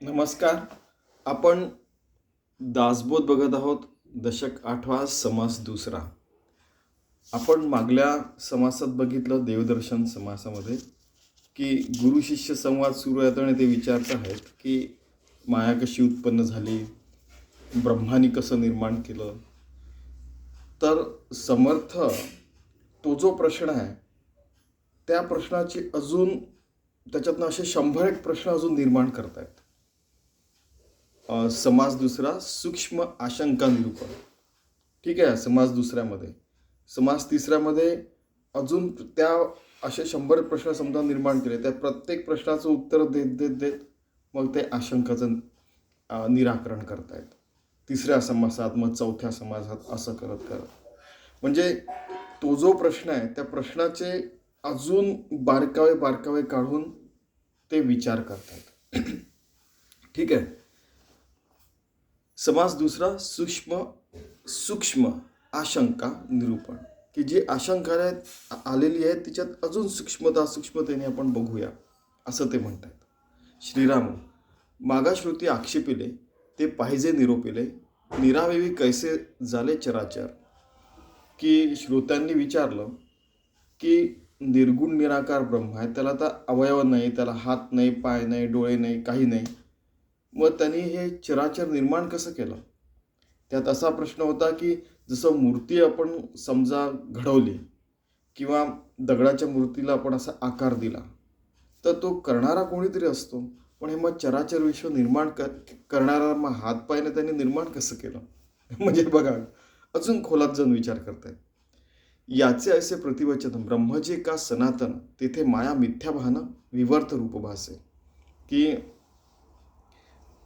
नमस्कार. आपण दासबोध बघत आहोत. दशक 8वा, समास दुसरा. आपण मागल्या समासात बघितलं देवदर्शन समासामध्ये की गुरु शिष्य संवाद सुरू आहेत आणि ते विचारत आहेत की माया कशी उत्पन्न झाली, ब्रह्मानी कसं निर्माण केलं. तर समर्थ तो जो प्रश्न आहे त्या प्रश्नाची अजून त्याच्यातनं असे 100 प्रश्न अजून निर्माण करतायत. समास दुसरा सूक्ष्म आशंका निरूपण. ठीक आहे. समास दुसऱ्यामध्ये, समास तिसऱ्यामध्ये अजून त्या असे 100 प्रश्न समजा निर्माण केले. त्या प्रत्येक प्रश्नाचं उत्तर देत देत देत मग ते आशंकाचं निराकरण करतायत. तिसऱ्या समासात, मग चौथ्या समासात असं करत करत म्हणजे तो जो प्रश्न आहे त्या प्रश्नाचे अजून बारकावे बारकावे काढून ते विचार करतात. ठीक आहे. समास दुसरा सूक्ष्म आशंका निरूपण, की जी आशंका आलेली आहे तिच्यात अजून सूक्ष्मतेने आपण बघूया असं ते म्हणतात. श्रीराम मागा श्रुती आक्षेपिले ते पाहिजे निरोपिले निरावेवी कैसे झाले चराचर. की श्रोत्यांनी विचारलं की निर्गुण निराकार ब्रह्म आहे, त्याला तर अवयव नाही, त्याला हात नाही, पाय नाही, डोळे नाही, काही नाही, मग त्यांनी हे चराचर निर्माण कसं केलं. त्यात असा प्रश्न होता की जसं मूर्ती आपण समजा घडवली किंवा दगडाच्या मूर्तीला आपण असा आकार दिला तर तो करणारा कोणीतरी असतो, पण हे मग चराचर विश्व निर्माण करणारा मग हातपायने त्यांनी निर्माण कसं केलं. म्हणजे बघा अजून खोलात जाऊन विचार करतायत. याचे असे प्रतिवचन ब्रह्मजे का सनातन तेथे माया मिथ्या भान विवर्त रूप भासे. की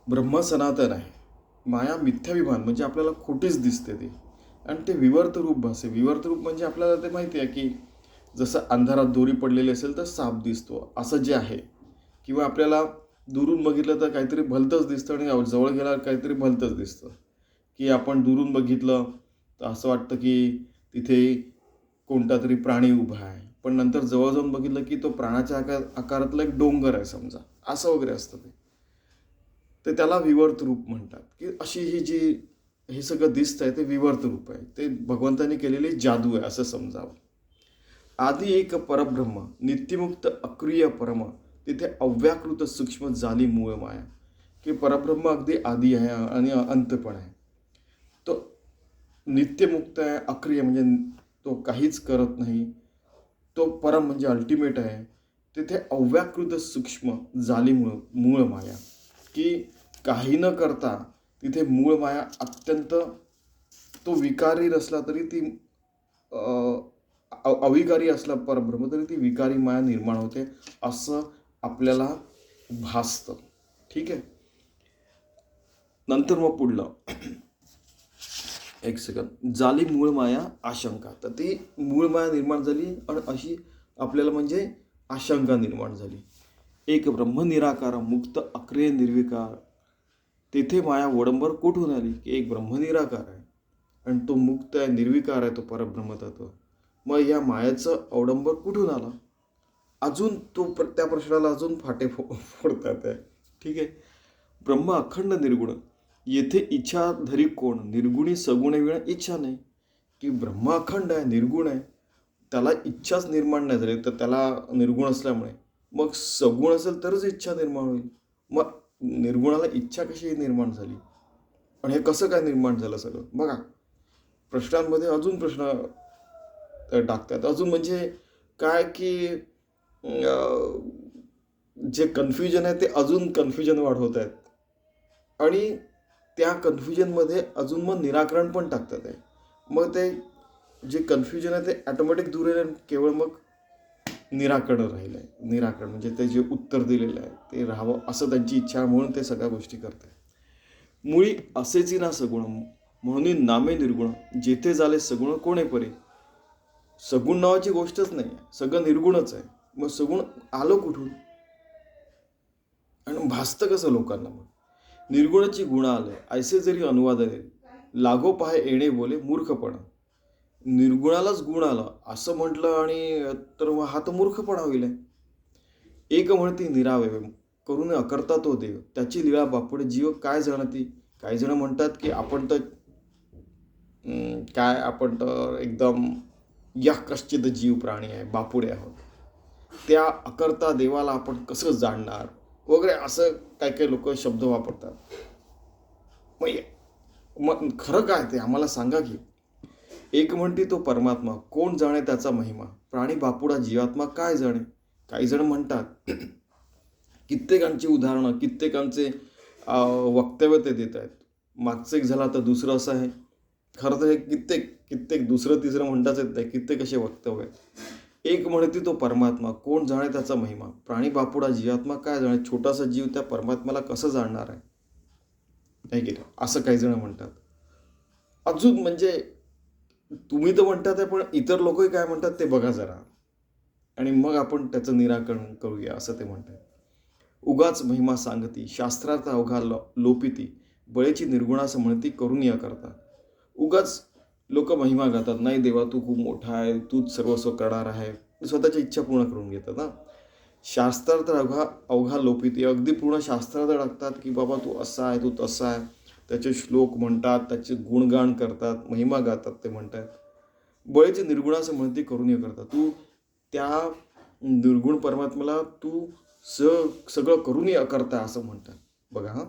ब्रह्म सनातन आहे, माया मिथ्याभिमान म्हणजे आपल्याला खोटीच दिसते ती, आणि ते विवर्त रूप भासे. विवर्त रूप म्हणजे आपल्याला ते माहिती आहे की जसं अंधारात दोरी पडलेली असेल तर साप दिसतो असं जे आहे, किंवा आपल्याला दुरून बघितलं तर काहीतरी भलतंच दिसतं आणि जवळ गेल्यावर काहीतरी भलतंच दिसतं. की आपण दुरून बघितलं तर असं वाटतं की तिथे कोणता तरी प्राणी उभा आहे, पण नंतर जवळ जाऊन बघितलं की तो प्राण्याच्या आकारातला एक डोंगर आहे समजा, असं वगैरे असतं ते. तर त्याला विवर्त रूप म्हणतात. की अशी ही जी हे सगळं दिसतंय ते विवर्त रूप आहे, ते भगवंतांनी केलेली जादू आहे असं समजावं. आदी एक परब्रह्म नित्यमुक्त अक्रिय परम तिथे अव्याकृत सूक्ष्म झाली मूळ माया. की परब्रह्म अगदी आदी आहे आणि अंत पण आहे. तो नित्यमुक्त आहे, अक्रिय म्हणजे तो काहीच करत नाही, तो परम म्हणजे अल्टिमेट आहे. तिथे अव्याकृत सूक्ष्म झाली मूळ माया. की काही न करता तिथे मूळ माया अत्यंत, तो विकारी असला तरी ती अविकारी असला परब्रह्म तरी ती विकारी माया निर्माण होते असं आपल्याला भासतं. ठीक आहे. नंतर मग पुढलं एक सेकंद, झाली मूळ माया आशंका. तर ती मूळ माया निर्माण झाली आणि अशी आपल्याला म्हणजे आशंका निर्माण झाली. एक ब्रह्म निराकार मुक्त अक्रिय निर्विकार तेथे माया वडंबर कुठून आली. की एक ब्रह्म निराकार आहे आणि तो मुक्त आहे, निर्विकार आहे तो परब्रह्म तत्व. मग या मायाचं अवडंबर कुठून आला. अजून तो त्या प्रश्नाला अजून फाटे फोडतात आहे. ठीक आहे. ब्रह्म अखंड निर्गुण येथे इच्छा धरी कोण निर्गुणी सगुण वेळ इच्छा नाही. की ब्रह्म अखंड आहे, निर्गुण आहे, त्याला इच्छाच निर्माण नाही झाली, तर त्याला निर्गुण असल्यामुळे मग सगुण असेल तरच इच्छा निर्माण होईल. मग निर्गुणाला इच्छा कशी निर्माण झाली आणि हे कसं काय निर्माण झालं सगळं. बघा प्रश्नांमध्ये अजून प्रश्न टाकतात. अजून म्हणजे काय की जे कन्फ्युजन आहे ते अजून कन्फ्युजन वाढवत आहेत आणि त्या कन्फ्युजनमध्ये अजून मग निराकरण पण टाकतात आहे. मग ते जे कन्फ्युजन आहे ते ॲटोमॅटिक दूर येईल, केवळ मग निराकरण राहिलं आहे. निराकरण म्हणजे ते जे उत्तर दिलेलं आहे ते राहावं असं त्यांची इच्छा आहे, म्हणून ते सगळ्या गोष्टी करतात. मुळी असेची ना सगुण म्हणून नामे निर्गुण जेथे झाले सगुण कोणे परी. सगुण नावाची गोष्टच नाही आहे, सगळं निर्गुणच आहे. मग सगुण आलं कुठून आणि भासतं कसं लोकांना. मग निर्गुणाची गुण आले ऐसे जरी अनुवाद आहे लागो पाहे येणे बोले मूर्खपणा. निर्गुणालाच गुण आला असं म्हटलं आणि तर हा तर मूर्खपणा होईल. एक म्हणती निरावय करून अकर्ता तो देव, त्याची लीळा बापुडे जीव काय जाणती. काही जण म्हणतात की आपण तर एकदम या कश्चित जीव प्राणी आहे, बापुडे आहोत, त्या अकर्ता देवाला आपण कसं जाणणार वगैरे, असं काही काही लोक शब्द वापरतात. मग खरं काय ते आम्हाला सांगा की. एक म्हणती तो परमात्मा, कोण जाणे त्याचा महिमा, प्राणी बापुडा जीवात्मा काय जाणे. काही जण म्हणतात, कित्येकांची उदाहरणं, कित्येकांचे वक्तव्य ते देत आहेत. मागचं एक झाला तर दुसरं असं आहे. खरं तर हे कित्येक दुसरं तिसरं म्हणताच येत नाही, कित्येक असे वक्तव्य आहेत. एक म्हणते तो परमात्मा, कोण जाणे त्याचा महिमा, प्राणी बापुडा जीवात्मा काय जाणे. छोटासा जीव त्या परमात्म्याला कसं जाणणार आहे, नाही की नाही, असं काही जण म्हणतात. अजून म्हणजे तुम्ही तर म्हणतात आहे, पण इतर लोकही काय म्हणतात ते बघा जरा, आणि मग आपण त्याचं निराकरण करूया, असं ते म्हणतात. उगाच महिमा सांगती, शास्त्रार्थ अवघा लोपिती, बळेची निर्गुणास म्हणती करून या करता. उगाच लोक महिमा गातात, नाही देवा तू खूप मोठा आहे, तूच सर्वस्व करणार आहे, स्वतःच्या इच्छा पूर्ण करून घेतात. ना, शास्त्रार्थ अवघा लोपिती, अगदी पूर्ण शास्त्रार्थ टाकतात की बाबा तू असा आहे, तू तसा आहे, त्याचे श्लोक म्हणतात, त्याचे गुणगान करतात, महिमा गातात, ते म्हणतात. बळेची निर्गुणास म्हणती करून या करता, तू त्या निर्गुण परमात्म्याला तू सगळं करूनही अकर्ता असं म्हणतात. बघा हा,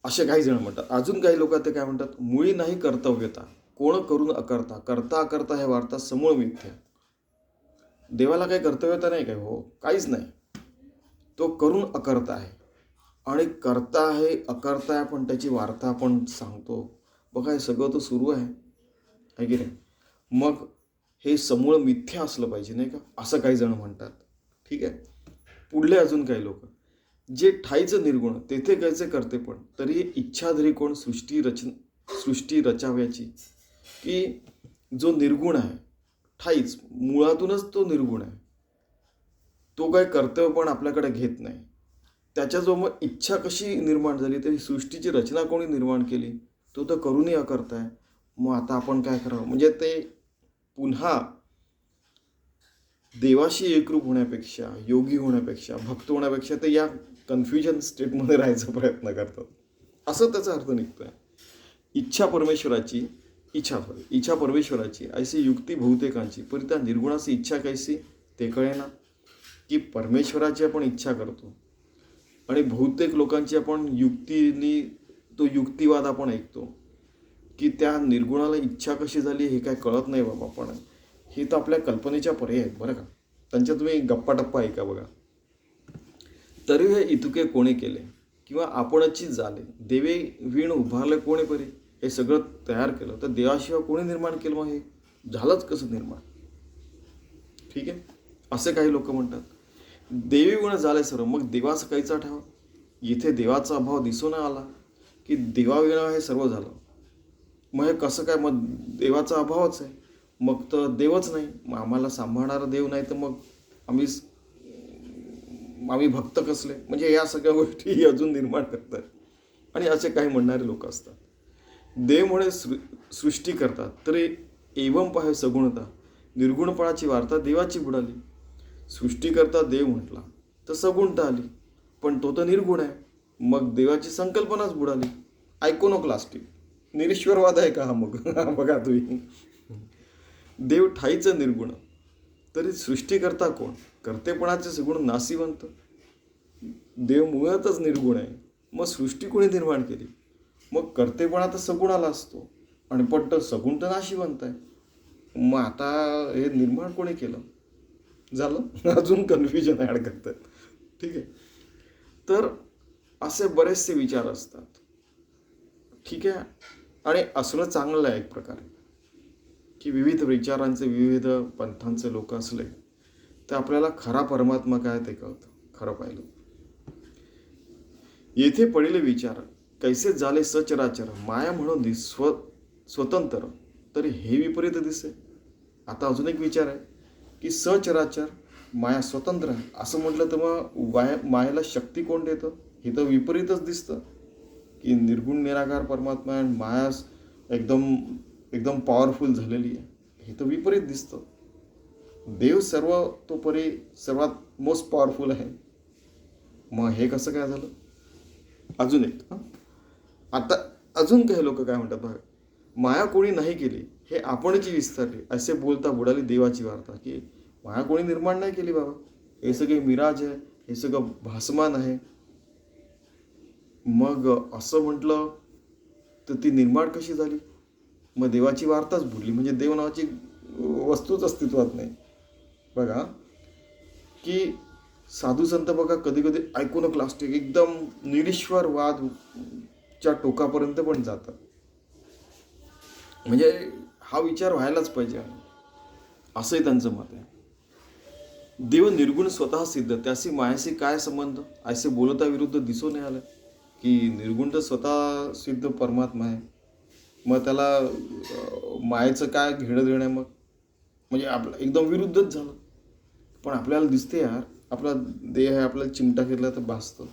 असे काही जण म्हणतात. अजून काही लोक ते काय म्हणतात, मुळी नाही कर्तव्यता, कोण करून अकर्ता, करता अकर्ता हे वार्ता समूळ मिथ्या. देवाला काही कर्तव्यता नाही काय, हो काहीच नाही, तो करून अकर्ता आहे. आणि करता आहे, अकर्ता आहे, पण त्याची वार्ता आपण सांगतो. बघा हे सगळं तर सुरू आहे की नाही. मग हे समूळ मिथ्या असलं पाहिजे, नाही का, असं काही जण म्हणतात. ठीक आहे. पुढले अजून काही लोक, जे ठाईचं निर्गुण तेथे कैसे करते पण, तरी इच्छाधरी कोण सृष्टी रचाव्याची. की जो निर्गुण आहे, ठाईच मुळातूनच तो निर्गुण आहे, तो काय कर्तव्य पण आपल्याकडे घेत नाही. त्याच्याजवळ मग इच्छा कशी निर्माण झाली, तरी सृष्टीची रचना कोणी निर्माण केली, तो तर करूनही अकर्ता. मग आता आपण काय करावं, म्हणजे ते पुन्हा देवाशी एकरूप होण्यापेक्षा, योगी होण्यापेक्षा, भक्त होण्यापेक्षा ते या कन्फ्युजन स्टेटमध्ये राहायचा प्रयत्न करतात, असं त्याचा अर्थ निघतोय. इच्छा परमेश्वराची ऐसी युक्ती बहुतेकांची, परी त्या निर्गुणाची इच्छा कैसी ते कळेना. की परमेश्वराची आपण इच्छा करतो, आणि बहुतेक लोकांची आपण युक्तीनी तो युक्तिवाद आपण ऐकतो, की त्या निर्गुणाला इच्छा कशी झाली हे काय कळत नाही बाबा. पण हे तर आपल्या कल्पनेच्या परे आहेत बरं का, त्यांच्या तुम्ही गप्पा टप्पा ऐका बघा. तरी हे इतुके कोणी केले, किंवा आपणची झाले, देवे वीण उभारले कोणी परी, हे सगळं तयार केलं तर देवाशिवाय कोणी निर्माण केलं, मग हे झालंच कसं निर्माण. ठीक आहे. असे काही लोक म्हणतात. देवी गुण झाले सर्व, मग देवाचं काहीचा ठाव. इथे देवाचा अभाव दिसून आला की देवाविना हे सर्व झालं. मग हे कसं काय, मग देवाचा अभावच आहे, मग तर देवच नाही, मग आम्हाला सांभाळणारा देव नाही, तर मग आम्ही भक्त कसले. म्हणजे या सगळ्या गोष्टी अजून निर्माण करतात. आणि असे काही म्हणणारे लोक असतात. देव म्हणे सृष्टी करतात, तरी एवम पाहे सगुणता, निर्गुणपणाची वार्ता देवाची बुडाली. सृष्टी करता देव म्हटला तर सगुणता आली, पण तो तर निर्गुण आहे, मग देवाची संकल्पनाच बुडाली. आयकोनोक्लास्टिक निरीश्वरवाद आहे का हा. मग बघा तुम्ही, देव ठाईचं निर्गुण, तरी सृष्टी करता कोण, कर्तेपणाचे सगुण नाशिवंत. देव मुळातच निर्गुण आहे, मग सृष्टी कोणी निर्माण केली. मग कर्तेपणा तर सगुणाला असतो, आणि पण तर सगुण तर नाशिवंत आहे. मग आता हे निर्माण कोणी केलं, झालं अजून कन्फ्युजन ॲड करतात. ठीक आहे. तर असे बरेचसे विचार असतात. ठीक आहे. आणि असणं चांगलं आहे एक प्रकारे, की विविध विचारांचे, विविध पंथांचे लोक असले तर आपल्याला खरा परमात्मा काय ते कळतं, खरं पाहिलं. येथे पडिले विचार कैसे झाले सचराचर, माया म्हणून स्वतंत्र, तरी हे विपरीत दिसे. आता अजून एक विचार आहे की सचराचर माया स्वतंत्र आहे असं म्हटलं तर मग मायाला शक्ती कोण देतं, हे तर विपरीतच दिसतं. की निर्गुण निराकार परमात्मा आणि माया एकदम पॉवरफुल झालेली आहे, हे तर विपरीत दिसतं. देव सर्वतोपरी सर्वात मोस्ट पॉवरफुल आहे. मग हे कसं काय झालं? अजून एक आता अजून काही लोक काय म्हणतात बघा, माया कोणी नाही केली, हे आपणची विस्तारली, असे बोलता बुडाली देवाची वार्ता. की माया कोणी निर्माण नाही केली बाबा, हे सगळे मिराज आहे, हे सगळं भासमान आहे. मग असं म्हटलं तर ती निर्माण कशी झाली? मग देवाची वार्ताच बुडली, म्हणजे देव नावाची वस्तूच अस्तित्वात नाही. बघा की साधू संत बघा कधी कधी ऐकून प्लास्टिक एकदम निरीश्वर वादच्या टोकापर्यंत पण जातात. म्हणजे हा विचार व्हायलाच पाहिजे, असंही त्यांचं मत आहे. देव निर्गुण स्वतः सिद्ध, त्याशी मायाशी काय संबंध, असे बोलता विरुद्ध दिसून नाही आलं. की निर्गुण तर स्वतः सिद्ध परमात्मा आहे, मग त्याला मायेचं काय घेणं देणं आहे? मग म्हणजे आपलं एकदम विरुद्धच झालं. पण आपल्याला दिसते यार, आपला देह आहे, आपल्याला चिमटा घेतला तर भासतं.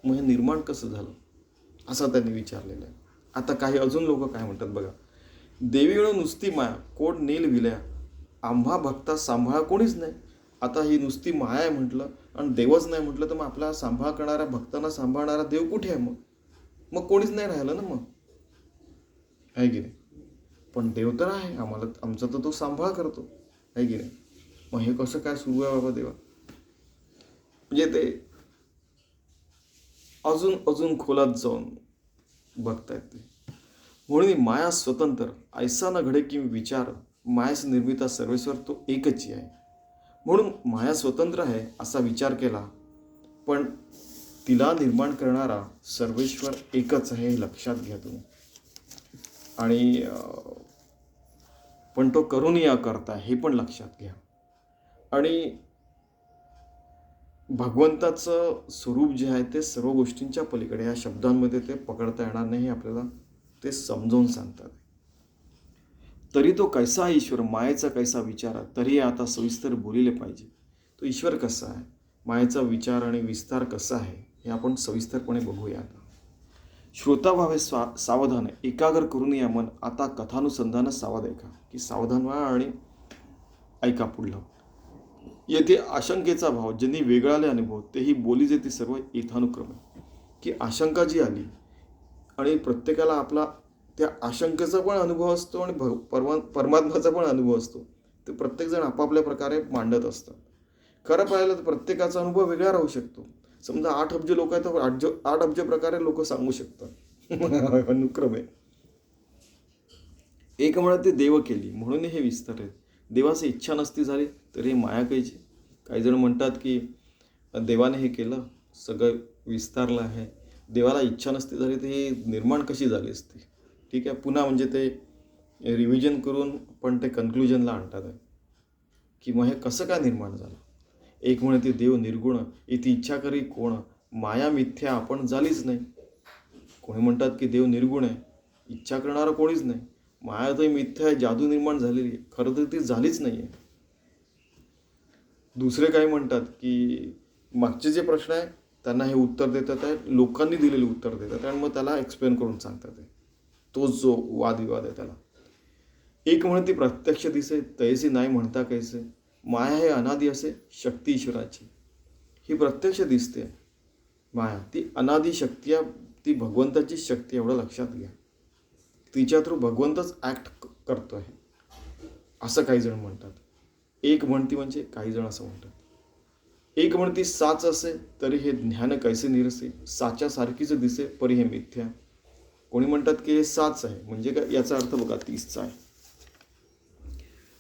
मग हे निर्माण कसं झालं, असं त्यांनी विचारलेलं आहे. आता काही अजून लोक काय म्हणतात बघा, देवीनं नुसती माया कोड नेल विल्या, आम्हा भक्ता सांभाळा कोणीच नाही. आता ही नुसती माया आहे म्हटलं आणि देवच नाही म्हटलं, तर मग आपला सांभाळ करणाऱ्या भक्तांना सांभाळणारा देव कुठे आहे? मग कोणीच नाही राहिलं ना. मग आहे की नाही? पण देव तर आहे, आम्हाला आमचा तर तो सांभाळ करतो, आहे की नाही? मग हे कसं काय सुरू आहे बाबा देवा? म्हणजे ते अजून अजून खोलात जाऊन बघतायत ते. म्हणून माया स्वतंत्र ऐसा न घडे की विचार, मायास निर्मिता सर्वेश्वर तो एकच आहे. म्हणून माया स्वतंत्र आहे असा विचार केला, पण तिला निर्माण करणारा सर्वेश्वर एकच आहे हे लक्षात घ्या तुम्ही. आणि पण तो करून या करता हे पण लक्षात घ्या. आणि भगवंताचं स्वरूप जे आहे ते सर्व गोष्टींच्या पलीकडे, या शब्दांमध्ये ते पकडता येणार नाही, आपल्याला ते समजावून सांगतात. तरी तो कैसा ईश्वर, मायेचा कैसा विचार, तरी आता सविस्तर बोलिले पाहिजे. तो ईश्वर कसा आहे, मायेचा विचार आणि विस्तार कसा आहे, हे आपण सविस्तरपणे बघूया. आता श्रोता व्हावे सावधान, एकाग्र करून या मन, आता कथानुसंधान सावध ऐका. की सावधान व्हा आणि ऐका पुढलं. येथे आशंकेचा भाव, ज्यांनी वेगळाले अनुभव, तेही बोली जेथे सर्व यथानुक्रमे. की आशंका जी आली आणि प्रत्येकाला आपला त्या आशंकेचा पण अनुभव असतो आणि परमात्माचा पण अनुभव असतो. ते प्रत्येकजण आपापल्या प्रकारे मांडत असतात. खरं पाहिलं तर प्रत्येकाचा अनुभव वेगळा राहू शकतो. समजा 8 अब्ज लोक आहेत तर 8 अब्ज प्रकारे लोक सांगू शकतात अनुक्रमे. एक म्हणत ते देव केली म्हणून हे विस्तार आहे. देवाची इच्छा नसती झाली तर हे माया कैची. काही जण म्हणतात की देवाने हे केलं, सगळं विस्तारलं आहे, देवाला इच्छा नसती झाली तर ही निर्माण कशी झाली असती. ठीक आहे, पुन्हा म्हणजे ते रिव्हिजन करून पण ते कन्क्लुजनला आणतात आहे की मग हे कसं काय निर्माण झालं. एक म्हणते देव निर्गुण, इथे इच्छा करी कोण, माया मिथ्या आपण झालीच नाही. कोणी म्हणतात की देव निर्गुण आहे, इच्छा करणारा कोणीच नाही, माया तर मिथ्या आहे, जादू निर्माण झालेली आहे, खरं तर ती झालीच नाही आहे. दुसरे काही म्हणतात की मागचे जे प्रश्न आहे त्यांना हे उत्तर देतात आहे, लोकांनी दिलेले उत्तर देतात आणि मग त्याला एक्सप्लेन करून सांगतात आहे. तोच जो वादविवाद आहे त्याला. एक म्हणते प्रत्यक्ष दिसे, तैसी नाही म्हणता कैसे, माया हे अनादी असे शक्ती ईश्वराची. ही प्रत्यक्ष दिसते माया, ती अनादी शक्ती आहे, ती भगवंताची शक्ती, एवढं लक्षात घ्या. तिच्या थ्रू भगवंतच ॲक्ट करतो आहे असं काही जण म्हणतात. एक म्हणती म्हणजे काही जण असं म्हणतात. एक म्हणती साच असे तरी हे ज्ञान कैसे निरसे, साच्यासारखीच दिसे परी हे मिथ्या. कोणी म्हणतात की हे साच आहे, म्हणजे काय याचा अर्थ बघा 30चा आहे.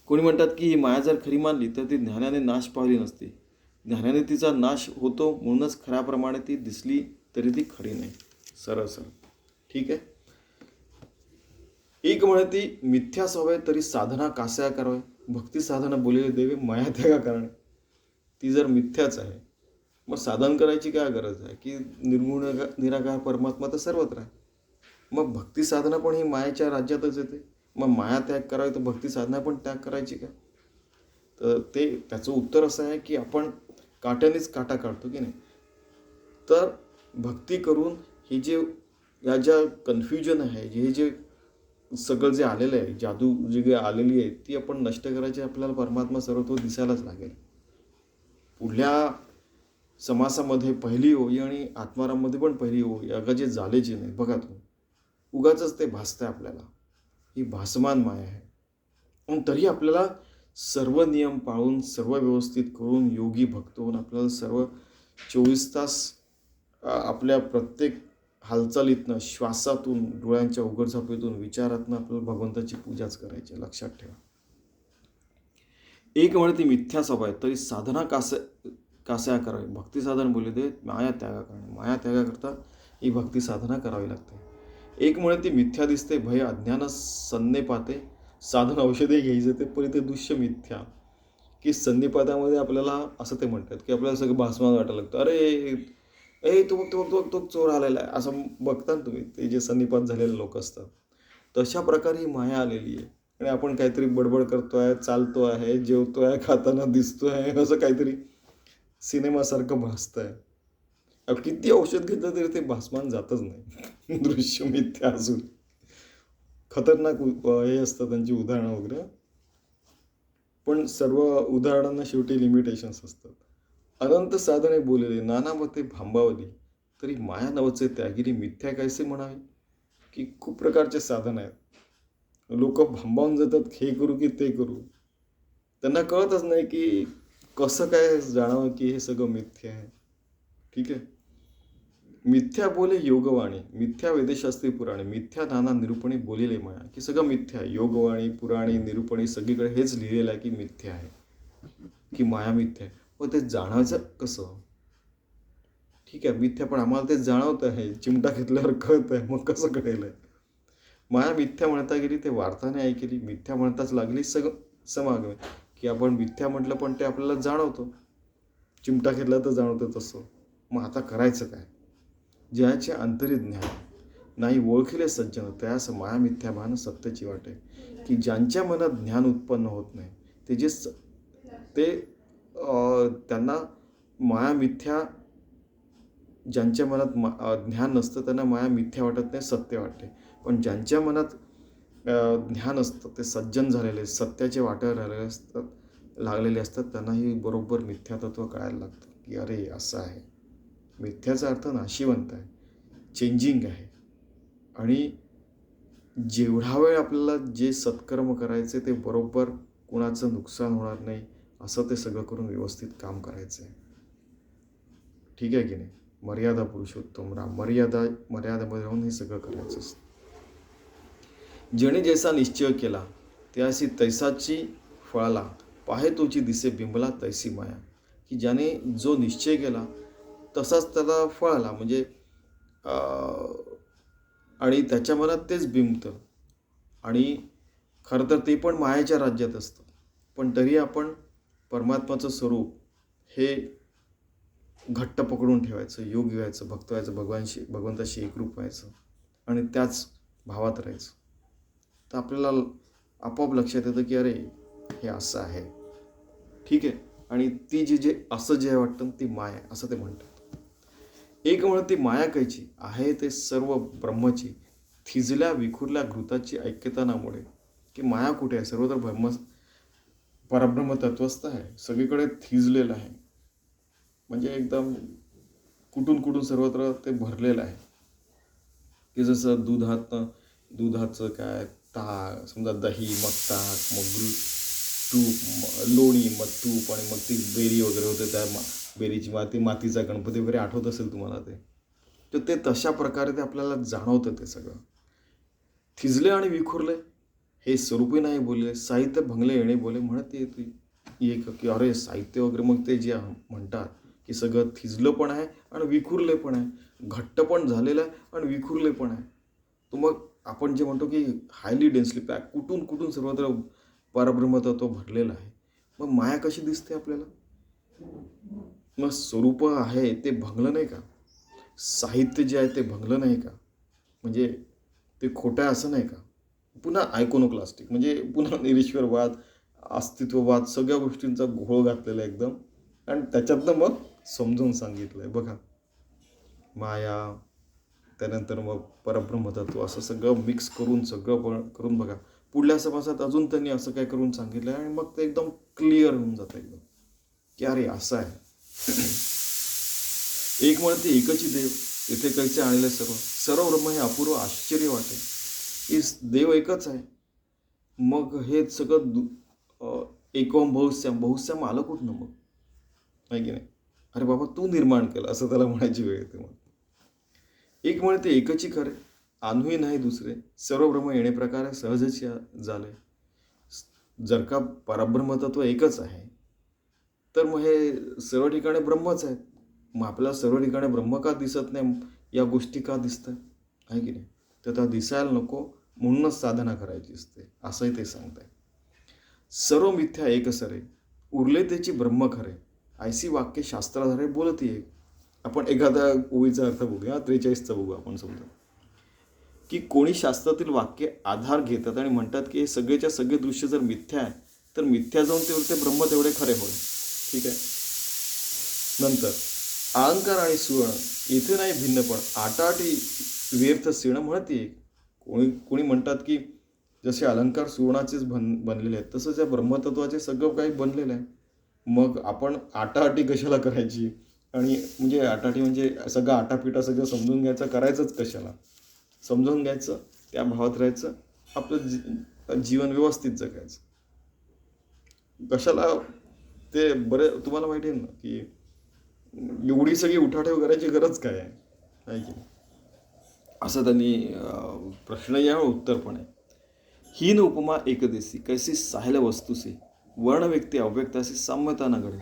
कोणी म्हणतात की ही माया जर खरी मानली तर ती ज्ञानाने नाश पावली नसते, ज्ञानाने तिचा नाश होतो म्हणूनच खऱ्याप्रमाणे ती दिसली तरी ती खरी नाही. सरळ सरळ ठीक आहे. एक म्हणती मिथ्या सवय तरी साधना कास्या करावे, भक्ती साधना बोललेले देवे माया त्या का करणे. ती जर मिथ्याच आहे मग साधन करायची काय गरज आहे, की निर्गुण निराकार परमात्मा तर सर्वत्र आहे. मग भक्ती साधना पण ही मायाच्या राज्यातच येते. मग माया त्याग करावी तर भक्ती साधना पण त्याग करायची का? तर त्याचं उत्तर असं आहे की आपण काट्यानेच काटा काढतो की नाही. तर भक्ती करून हे जे या ज्या कन्फ्युजन आहे, हे जे सगळं जे आलेलं आहे, जादू जी आलेली आहे ती आपण नष्ट करायची. आपल्याला परमात्मा सर्वत्व दिसायलाच लागेल. पुढल्या समासामध्ये पहिली ओळी आणि आत्माराममध्ये पण पहिली ओळी अगं जे झालेची नाही. बघा तू उगाचच ते भासतंय आपल्याला. ही भासमान माया आहे. पण तरी आपल्याला सर्व नियम पाळून सर्व व्यवस्थित करून योगी भक्त होऊन आपल्याला सर्व 24 तास आपल्या प्रत्येक हालचालीतनं, श्वासातून, डोळ्यांच्या उघडझापेतून, विचारातनं आपल्याला भगवंताची पूजाच करायची आहे. लक्षात ठेवा. एक म्हणे ती मिथ्या सभा आहे, तरी साधना कास्या करावी. भक्ती साधन बोलले ते माया त्यागा करणे. माया त्यागाकरता ही भक्ती साधना करावी लागते. एक म्हणे ती मिथ्या दिसते, भय अज्ञान संनिपाते, साधन औषधे घ्यायचे ते परी ते दुष्य मिथ्या. की संनिपातामध्ये आपल्याला असं ते म्हणतात की आपल्याला सगळं भासमान वाटायला लागतं. अरे ए तो बघ तो बघ तो बघ तो चोर आलेला आहे असं बघता ना तुम्ही. ते जे संनिपात झालेले लोक असतात तशा प्रकारे ही माया आलेली आहे. आणि आपण काहीतरी बडबड करतोय, चालतो आहे, जेवतोय, खाताना दिसतोय, असं काहीतरी सिनेमासारखं भासतंय. किती औषध घेतलं तरी ते भासमान जातच नाही. दृश्य मिथ्या असून. खतरनाक हे असतं त्यांची उदाहरणं वगैरे. पण सर्व उदाहरणांना शेवटी लिमिटेशन्स असतात. अनंत साधने बोलले नाना मते भांबावली, तरी माया नवचे त्यागिरी मिथ्या कैसे म्हणावी. की खूप प्रकारचे साधन आहेत. लोक भांबावून जातात, हे करू की ते करू. त्यांना कळतच नाही की कसं काय जाणावं की हे सगळं मिथ्या आहे. ठीक आहे. मिथ्या बोले योगवाणी, मिथ्या वेदशास्त्री पुराणे, मिथ्या नाना निरूपणी बोलिले माया. की सगळं मिथ्या आहे. योगवाणी, पुराणी, निरूपणी सगळीकडे हेच लिहिलेलं आहे की मिथ्या आहे, की माया मिथ्या आहे. पण ते जाणायचं कसं. ठीक आहे मिथ्या, पण आम्हाला ते जाणवत आहे. चिमटा घेतल्यावर कळत आहे. मग कसं कळेल. माया मिथ्या म्हणता गेली ते वार्ताने ऐकली, मिथ्या म्हणताच लागली समागमे. की आपण मिथ्या म्हटलं पण ते आपल्याला जाणवतं. चिमटा घेतला तर जाणवतं तसं. मग आता करायचं काय. ज्याचे अंतरी ज्ञान नाही ओळखिले सज्जन, त्यास माया मिथ्या भान सत्याची वाटे. की ज्यांच्या मनात ज्ञान उत्पन्न होत नाही ते त्यांना माया मिथ्या, ज्यांच्या मनात ज्ञान नसतं त्यांना माया मिथ्या वाटत नाही, सत्य वाटते. पण ज्यांच्या मनात ज्ञान असतं, ते सज्जन झालेले, सत्याचे वाट्यावर लागलेले असतात, त्यांनाही बरोबर मिथ्यातत्व कळायला लागतं. की अरे असं आहे. मिथ्याचा अर्थ नाशिवंत आहे, चेंजिंग आहे. आणि जेवढा वेळ आपल्याला जे सत्कर्म करायचे ते बरोबर कुणाचं नुकसान होणार नाही असं ते सगळं करून व्यवस्थित काम करायचं आहे. ठीक आहे की नाही. मर्यादा पुरुषोत्तम राम, मर्यादेमध्ये राहून हे सगळं करायचं असतं. जेणे जैसा निश्चय केला त्यासी तैसाची फळाला, पाहे तोची दिसे बिंबला तैसी माया. की ज्याने जो निश्चय केला तसाच त्याला फळ आला. म्हणजे आणि त्याच्या मनात तेच बिंबतं. आणि खरं तर ते पण मायाच्या राज्यात असतं. पण तरी आपण परमात्माचं स्वरूप हे घट्ट पकडून ठेवायचं, योगी व्हायचं, भक्त व्हायचं, भगवंताशी एकरूप व्हायचं आणि त्याच भावात राहायचं. तर आपल्याला आपोआप लक्षात येतं की अरे हे असं आहे. ठीक आहे. आणि ती जे असं जे वाटतं ती माया असं ते म्हणतात. एक म्हणत ती माया कैची आहे ते सर्व ब्रह्मची, थिजल्या विखुरल्या घृताची ऐक्यता नामुळे. की माया कुठे आहे. सर्वत्र परब्रह्म तत्वस्थ आहे. सगळीकडे थिजलेलं आहे. म्हणजे एकदम कुठून सर्वत्र ते भरलेलं आहे. की जसं दुधाचं काय ताक, समजा दही, मग ताक, मग तूप, लोणी, मग तूप, आणि मग ती बेरी वगैरे होते. त्या बेरीची मातीचा गणपती वगैरे आठवत असेल तुम्हाला ते. तर ते तशा प्रकारे ते आपल्याला जाणवतं ते सगळं. थिजले आणि विखुरले हे स्वरूपही नाही बोलले, साहित्य भंगले येणे बोले. म्हणत एक की अरे साहित्य वगैरे, मग ते जे म्हणतात की सगळं थिजलं पण आहे आणि विखुरले पण आहे, घट्ट पण झालेलं आहे आणि विखुरले पण आहे. तर मग आपण जे म्हणतो की हायली डेन्सली पॅक, कुठून सर्वत्र परब्रह्मतत्व भरलेलं आहे. मग माया कशी दिसते आपल्याला. मग स्वरूप आहे ते भंगलं नाही का. साहित्य जे आहे ते भंगलं नाही का. म्हणजे ते खोटं आहे असं नाही का. पुन्हा आयकोनोक्लास्टिक म्हणजे पुन्हा निरीश्वरवाद, अस्तित्ववाद, सगळ्या गोष्टींचा घोळ घातलेला एकदम. आणि त्याच्यातनं मग समजून सांगितलं आहे बघा. माया, त्यानंतर मग परब्रह्मतत्व, असं सगळं मिक्स करून बघा. पुढल्या समासात अजून त्यांनी असं काय करून सांगितलं आहे. आणि मग ते एकदम क्लिअर होऊन जातं एकदम की अरे असं आहे. एक म्हणते एकची देव, तेथे कैसे आणले सर्व, सर्व ब्रह्म हे अपूर्व आश्चर्य वाटे, की देव एकच आहे. मग हे सगळं एकोम बहुश्याम, बहुश्याम आलं कुठनं मग, आहे की नाही? अरे बाबा तू निर्माण केलं असं त्याला म्हणायची वेळ येते. मग एक म्हणते एकची खरे, आणूही नाही दुसरे, सर्व ब्रह्म येणे प्रकारे सहजच झाले. जर का परब्रह्मतत्व एकच आहे तर मग हे सर्व ठिकाणी ब्रह्मच आहेत. मग आपल्याला सर्व ठिकाणी ब्रह्म का दिसत नाही, या गोष्टी का दिसतात, आहे की नाही? तर त्या दिसायला नको म्हणूनच साधना करायची असते, असंही ते सांगताय. सर्व मिथ्या एक सरे, उरले त्याची ब्रह्म खरे, ऐसी वाक्य शास्त्राधारे बोलती एक. आपण एखादा ओळीचा अर्थ बघूया, 43चा बघू आपण समजा, की कोणी शास्त्रातील वाक्य आधार घेतात आणि म्हणतात की हे सगळेच्या सगळे दृश्य जर मिथ्या आहे तर मिथ्या जाऊन ते ब्रह्म तेवढे खरे होईल. ठीक आहे. नंतर अहंकार आणि सुवर्ण इथे नाही भिन्न, पण आटाटी व्यर्थ सिण म्हणते. कोणी म्हणतात की जसे अलंकार सुवर्णाचेच बनलेले आहेत तसंच या ब्रह्मतत्वाचे सगळं काही बनलेलं आहे. मग आपण आटाआटी कशाला करायची, आणि म्हणजे आटाटी म्हणजे सगळं आटापिटा सगळं समजून घ्यायचं, करायचंच कशाला, समजून घ्यायचं, त्या भावात राहायचं, आपलं जीवन व्यवस्थित जगायचं. कशाला ते तुम्हाला माहिती आहे ना की एवढी सगळी उठाठेव करायची गरज काय आहे की नाही, असं त्यांनी प्रश्न या उत्तर पण आहे. हीन उपमा एकदेशी कैसी साहेल वस्तूसी, वर्ण व्यक्ती अव्यक्ताशी साम्यता न घडे.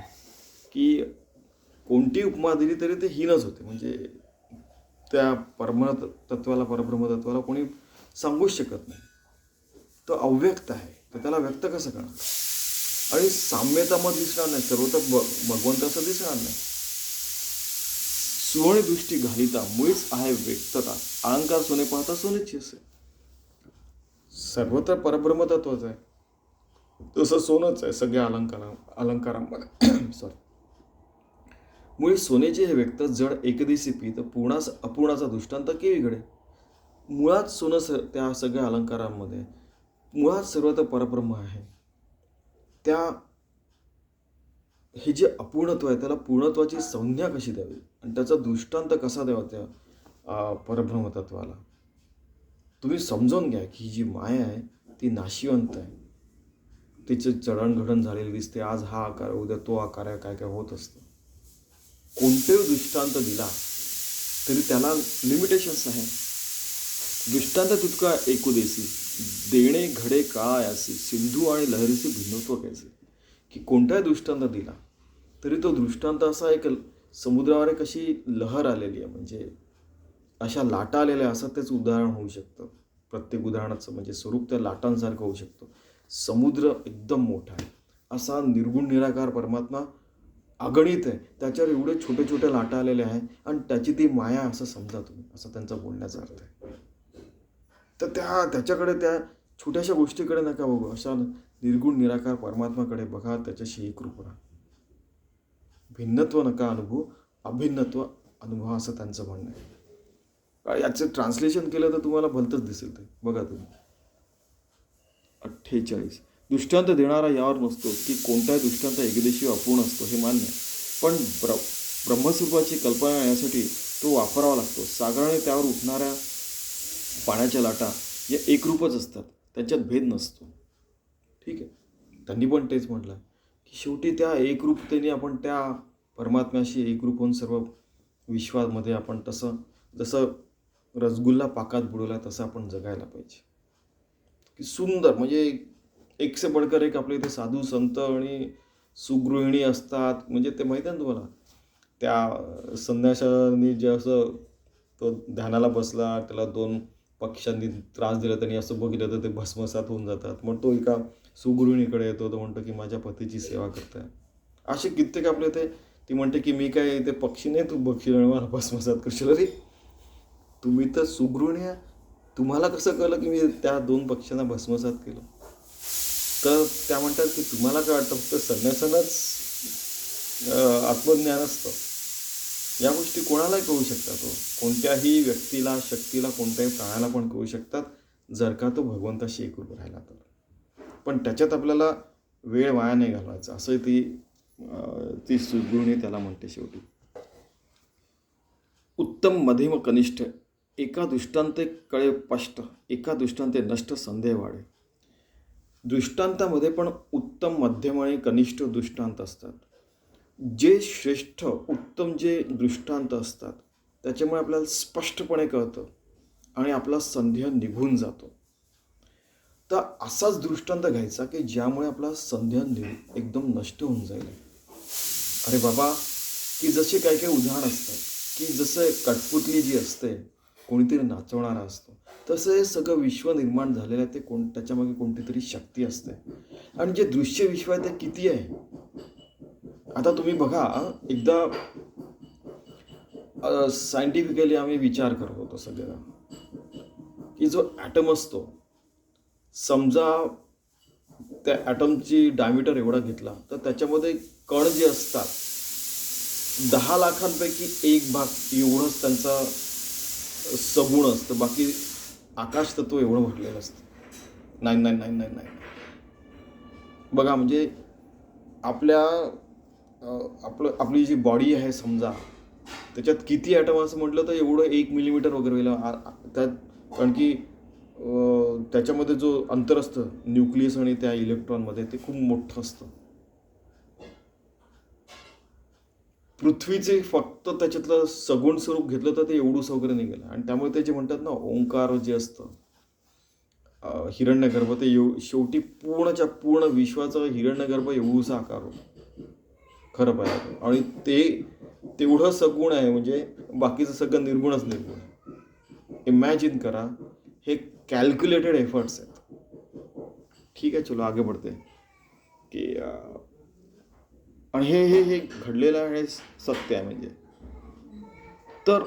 की कोणती उपमा दिली तरी ते हीनच होते, म्हणजे त्या परब्रह्मतत्वाला कोणी सांगूच शकत नाही. तो अव्यक्त आहे तर त्याला व्यक्त कसं करणार, आणि साम्यता मग दिसणार नाही, सर्वत्र भगवंत असं दिसणार नाही. सुवर्ण दृष्टी घालिता मुळीच आहे व्यक्तता, अहंकार सोने पाहता सोनेची असे. सर्वत्र परब्रह्मतत्वच आहे, तसं सोनंच आहे सगळ्या अलंकारांमध्ये सॉरी. मुळे सोनेचे हे व्यक्त जड एकदिशी पीत, अपूर्णाचा दृष्टांत केवी घडे. मुळात सोनं त्या सगळ्या अलंकारांमध्ये, मुळात सर्वत्र परब्रह्म आहे. त्या हे जे अपूर्णत्व आहे त्याला पूर्णत्वाची संज्ञा कशी द्यावी आणि त्याचा दृष्टांत कसा द्यावा त्या परब्रह्मतत्वाला. तुम्ही समजून घ्या की ही जी माया आहे ती नाशिवंत आहे, तिचे चढणघडण झालेली दिसते, आज हा आकार उद्या तो आकार आहे, काय काय होत असतं. कोणतेही दृष्टांत दिला तरी त्याला लिमिटेशन्स आहे. दृष्टांत तितका एकुदेसी, देणे घडे काळायासी, सिंधू आणि लहरीचे भिन्नत्व कैसे. की कोणताही दृष्टांत दिला तरी तो दृष्टांत असा एक समुद्रावर एक अशी लहर आलेली आहे, म्हणजे अशा लाटा आलेल्या, असं तेच उदाहरण होऊ शकतं. प्रत्येक उदाहरणाचं म्हणजे स्वरूप त्या लाटांसारखं होऊ शकतं. समुद्र एकदम मोठा आहे, असा निर्गुण निराकार परमात्मा अगणित आहे, त्याच्यावर एवढे छोटे छोटे लाटा आलेले आहे आणि त्याची ती माया असं समजा तुम्ही, असं त्यांचा बोलण्याचा अर्थ आहे. तर त्याच्याकडे त्या छोट्याशा गोष्टीकडे नका बघू, अशा निर्गुण निराकार परमात्माकडे बघा, त्याच्याशी एकरूप राहा. भिन्नत्व नका अनुभव, अभिन्नत्व अनुभव, असं त्यांचं म्हणणं आहे. याचं ट्रान्सलेशन केलं तर तुम्हाला भलतंच दिसेल ते, बघा तुम्ही. 48 दृष्टांत देणारा यावर नसतो की कोणताही दृष्टांत एकदेशी अपूर्ण असतो हे मान्य, पण ब्रह्मस्वरूपाची कल्पना येण्यासाठी तो वापरावा लागतो. सागराने त्यावर उठणाऱ्या पाण्याच्या लाटा या एकरूपच असतात, त्यांच्यात भेद नसतो. ठीक आहे. त्यांनी पण तेच म्हटलं की शेवटी त्या एकरूपतेने आपण त्या परमात्म्याशी एकरूप होऊन सर्व विश्वामध्ये आपण जसं रसगुल्ला पाकात बुडवला तसं आपण जगायला पाहिजे. की सुंदर, म्हणजे एक से बडकर एक आपल्या इथे साधू संत आणि सुगृहिणी असतात. म्हणजे ते माहिती आहे ना तुम्हाला, त्या संन्याशांनी जे असं तो ध्यानाला बसला, त्याला 2 पक्ष्यांनी त्रास दिला, त्यांनी असं बघितलं तर ते भस्मसात होऊन जातात. मग तो एका सुगृहिणीकडे येतो, तो म्हणतो की माझ्या पतीची सेवा करताय. असे कित्येक आपले ते, ती म्हणते की मी काय ते पक्षी नाही, तू बक्षी मला भस्मसात करशील. अरे तुम्ही तर सुगृहिणी आहे, तुम्हाला कसं कळलं की मी त्या 2 पक्ष्यांना भस्मसात केलं. तर त्या म्हणतात की तुम्हाला काय वाटतं, फक्त संन्यासांनाच आत्मज्ञान असतं. या गोष्टी कोणालाही कळू शकतात. कोणत्याही व्यक्तीला, शक्तीला, कोणत्याही प्राण्याला पण कळू शकतात, जर का तो भगवंताशी एकरूप राहिला तर. पण त्याच्यात आपल्याला वेळ वाया नाही घालवायचा, असं ती सुगृहिणी त्याला म्हणते शेवटी. उत्तम मध्यम कनिष्ठ, एका दृष्टांते कळे स्पष्ट, एका दृष्टांते नष्ट संदेह वाढे. दृष्टांतामध्ये पण उत्तम मध्यम आणि कनिष्ठ दृष्टांत असतात. जे श्रेष्ठ उत्तम जे दृष्टांत असतात त्याच्यामुळे आपल्याला स्पष्टपणे कळतं आणि आपला संदेह निघून जातो. तर असाच दृष्टांत घ्यायचा की ज्यामुळे आपला संदेह एकदम नष्ट होऊन जाईल. अरे बाबा, की जसे काही काही उदाहरण असतात की जसं कठपुतली जी असते, कोणीतरी नाचवणारा असतो, तसं हे सगळं विश्व निर्माण झालेलं आहे. ते त्याच्यामागे कोणती तरी शक्ती असते आणि जे दृश्य विश्व आहे ते किती आहे. आता तुम्ही बघा, एकदा सायंटिफिकली आम्ही विचार करत होतो सगळ्या की जो ॲटम असतो, समजा त्या ॲटमची डायमीटर एवढा घेतला तर त्याच्यामध्ये कण जे असतात 10 लाखांपैकी 1 भाग एवढंच त्यांचा सगुण असतं. बाकी आकाश तत्व एवढं म्हटलेलं असतं. 999999. बघा, म्हणजे आपली जी बॉडी आहे समजा, त्याच्यात किती ॲटम असं म्हटलं तर एवढं 1 मिलीमीटर वगैरे होईल त्यात. कारण की त्याच्यामध्ये जो अंतर असतं न्यूक्लियस आणि त्या इलेक्ट्रॉनमध्ये ते खूप मोठं असतं. पृथ्वीचे फक्त त्याच्यातलं सगुण स्वरूप घेतलं तर ते एवढूच वगैरे निघेल. आणि त्यामुळे ते जे म्हणतात ना ओंकार जे असतं, हिरण्यगर्भ, ते शेवटी पूर्णच्या पूर्ण विश्वाचा हिरण्यगर्भ एवढूसा आकार होतो खरं पाहिजे. आणि ते तेवढं सगुण आहे, म्हणजे बाकीचं सगळं निर्गुणच निर्गुण आहे. इमॅजिन करा, हे कॅल्क्युलेटेड एफर्ट्स आहेत. ठीक आहे, चलो आगे बढ़ते की आणि हे घडलेलं आहे, सत्य आहे. म्हणजे तर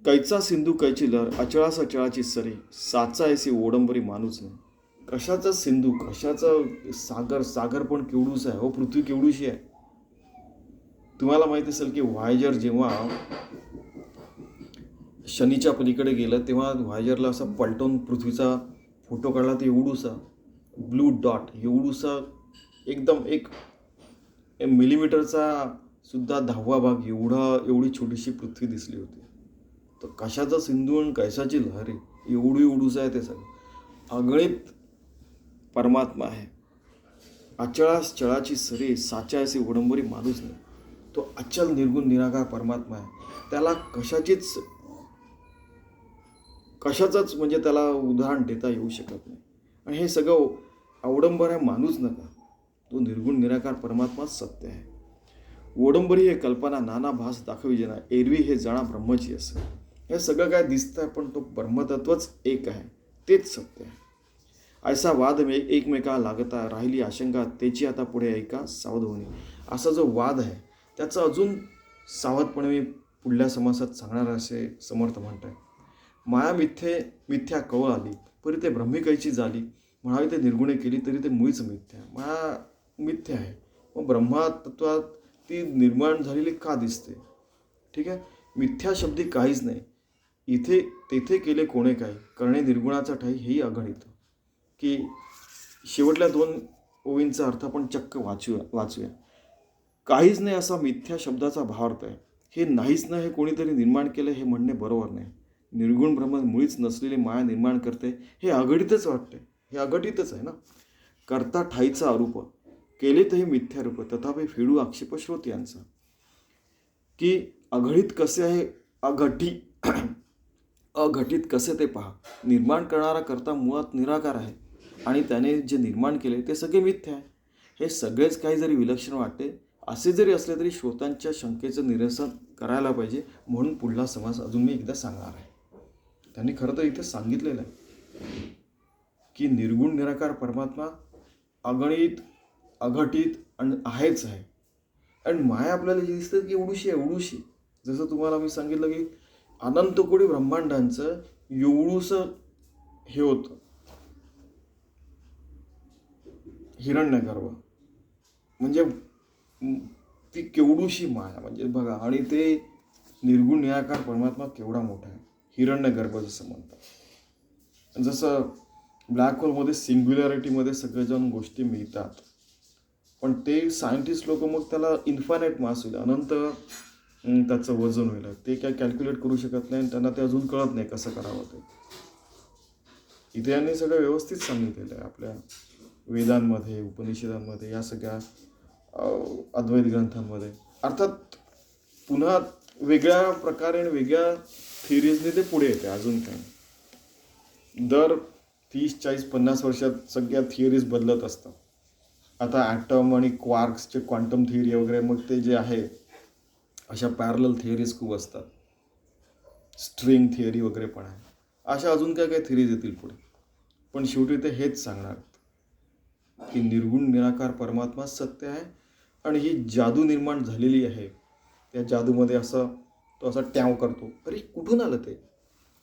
कैचा सिंधू कैची लहर, अचळास अचळाची सरी, साचा ऐसी ओडंबरी माणूस नाही. कशाचा सिंधू, कशाचा सागर, सागर पण केवढूच आहे हो, पृथ्वी केवढूशी आहे. तुम्हाला माहिती असेल की व्हायजर जेव्हा शनीच्या पलीकडे गेलं तेव्हा व्हायजरला असा पलटवून पृथ्वीचा फोटो काढला, तर एवढूसा ब्लू डॉट, एवढूसा एकदम 1 मिलीमीटरचा सुद्धा 10वा भाग एवढी छोटीशी पृथ्वी दिसली होती. तर कशाचा सिंधू आणि कैसाची लहरी, एवढूच आहे ते सगळं. अगणित परमात्मा आहे. अचळास चळाची सरी, साचा ऐसी ओडंबरी माणूस नाही. तो अचल निर्गुण निराकार परमात्मा आहे. त्याला कशाचाच म्हणजे त्याला उदाहरण देता येऊ शकत नाही. आणि हे सगळं अवडंबर आहे माणूस नका. तो निर्गुण निराकार परमात्मा सत्य आहे. ओडंबरी हे कल्पना नाना भास दाखवी जना, एरवी हे जणा ब्रह्मची असं. हे सगळं काय दिसतंय पण तो ब्रह्मतत्वच एक आहे, तेच सत्य आहे. ऐसा वाद एकमेका लागता, राहिली आशंका त्याची आता पुढे ऐका सावध होणे. असा जो वाद आहे त्याचा अजून सावधपणे मी पुढल्या समासात सांगणार असे समर्थ म्हणताय. माया मिथ्या कवळ आली, परी ते ब्रह्मी कैची झाली. म्हणावी ते निर्गुणे केली तरी ते मुळीच मिथ्या. माया मिथ्या आहे, मग ब्रह्मतत्वात ती निर्माण झालेली का दिसते. ठीक आहे, मिथ्या शब्दी काहीच नाही. इथे तेथे केले कोणे काय, करणे निर्गुणाचा ठाई, हेही आघाडीत. की शेवटल्या 2 ओळींचा अर्थ आपण चक्क वाचूया. काहीच नाही असा मिथ्या शब्दाचा भावार्थ आहे. हे नाहीच नाही हे कोणीतरी निर्माण केलं हे म्हणणे बरोबर नाही. निर्गुण ब्रह्म मुळीच नसलेली माया निर्माण करते, हे अघटितच वाटते. हे अघटितच आहे ना. करता ठाईचा आरोप केले तर हे मिथ्यारूप, तथापि फेडू आक्षेप श्रोत्यांचा. की अघटित कसे आहे, अघटित कसे ते पहा. निर्माण करणारा करता मुळात निराकार आहे आणि त्याने जे निर्माण केले ते सगळे मिथ्या आहे. हे सगळेच काही जरी विलक्षण वाटते असे जरी असले तरी श्रोतांच्या शंकेचं निरसन करायला पाहिजे. म्हणून पुढला समास अजून मी एकदा सांगणार आहे. त्यांनी खरं तर इथे सांगितलेलं आहे की निर्गुण निराकार परमात्मा अगणित, अघटित आणि आहेच आहे. आणि माया आपल्याला जी दिसते की एवढूशी. जसं तुम्हाला मी सांगितलं की अनंत कोटी ब्रह्मांडांचं एवढूसं हे होतं हिरण्यगर्भ. म्हणजे ती केवढूशी माया, म्हणजे बघा. आणि ते निर्गुण निराकार परमात्मा केवढा मोठा आहे, हिरण्यगर्भ जसं म्हणतात. जसं ब्लॅक होलमध्ये सिंग्युलॅरिटीमध्ये सगळेजण गोष्टी मिळतात, पण ते सायंटिस्ट लोक मग त्याला इन्फायनाईट मास होईल, अनंत त्याचं वजन होईल. ते काय कॅल्क्युलेट करू शकत नाही आणि त्यांना ते अजून कळत नाही कसं करावं ते. इथे यांनी सगळं व्यवस्थित सांगितलेलं आहे आपल्या वेदांमध्ये, उपनिषदांमध्ये, या सगळ्या अद्वैत ग्रंथांमध्ये. अर्थात पुन्हा वेगळ्या प्रकारे आणि वेगळ्या थिअरीजने ते पुढे येते. अजून काय, दर 30, 40, 50 वर्षात सगळ्या थिअरीज बदलत असतात. आता ॲटम आणि क्वार्क्सचे क्वांटम थिअरी वगैरे, मग ते जे आहे अशा पॅरलल थिअरीज खूप असतात. स्ट्रिंग थिअरी वगैरे पण आहे. अशा अजून काय काय थिअरीज येतील पुढे. पण शेवटी ते हेच सांगणार की निर्गुण निराकार परमात्मा सत्य आहे आणि ही जादू निर्माण झालेली आहे. त्या जादूमध्ये असं तो असा ट्याव करतो, अरे कुठून आलं ते,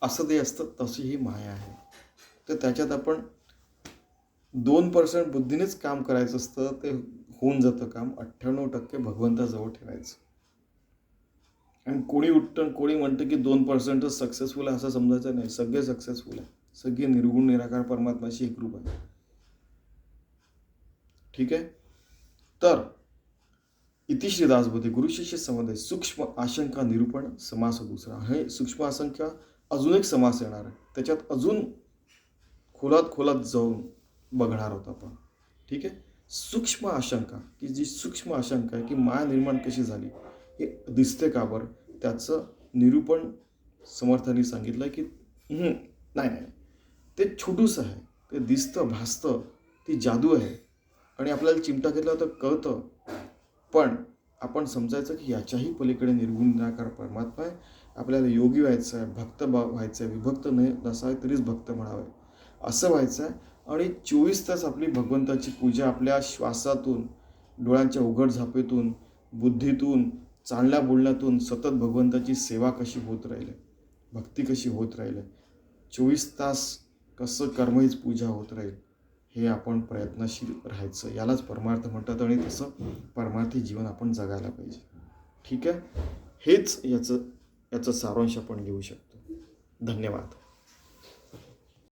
असं ते असतं, तशी ही माया आहे. तर त्याच्यात आपण 2% बुद्धीनेच काम करायचं असतं, ते होऊन जातं काम. 98% भगवंताजवळ ठेवायचं. आणि कोणी उठतं, कोणी म्हणतं की 2% सक्सेसफुल आहे असं समजायचं नाही. सगळे सक्सेसफुल आहे. सगळे निर्गुण निराकार परमात्माशी एकरूप आहे. ठीक आहे. तर इति श्री दासबोधे गुरुशिष्य संवाद सूक्ष्म आशंका निरूपण समास दुसरा. हे सूक्ष्म आशंका अजून एक समास येणार आहे. त्याच्यात अजून खोलात जाऊन बघणार आहोत आपण. ठीक आहे. सूक्ष्म आशंका, की जी सूक्ष्म आशंका आहे की माया निर्माण कशी झाली, हे दिसते का बरं, त्याचं निरूपण समर्थांनी सांगितलं की नाही, ते छोटूस आहे, ते दिसतं, भासतं, ती जादू आहे आणि आपल्याला चिमटा घेतला तर कळतं. पण आपण समजायचं की याच्याही पलीकडे निर्गुण निराकार परमात्मा आहे. आपल्याला योगी व्हायचं आहे, भक्त व्हायचं आहे, विभक्त नसावे तरीच भक्त म्हणावे असं व्हायचं आहे. आणि 24 तास आपली भगवंताची पूजा आपल्या श्वासातून, डोळ्यांच्या उघड झापेतून, बुद्धीतून, चालण्या बोलण्यातून सतत भगवंताची सेवा कशी होत राहील, भक्ती कशी होत राहील, 24 तास कसं कर्महीच पूजा होत राहील, हे आपण प्रयत्नशील राहायचं. यालाच परमार्थ म्हणतात आणि तसं परमार्थी जीवन आपण जगायला पाहिजे. ठीक आहे. हेच याचं सारांश आपण घेऊ शकतो. धन्यवाद.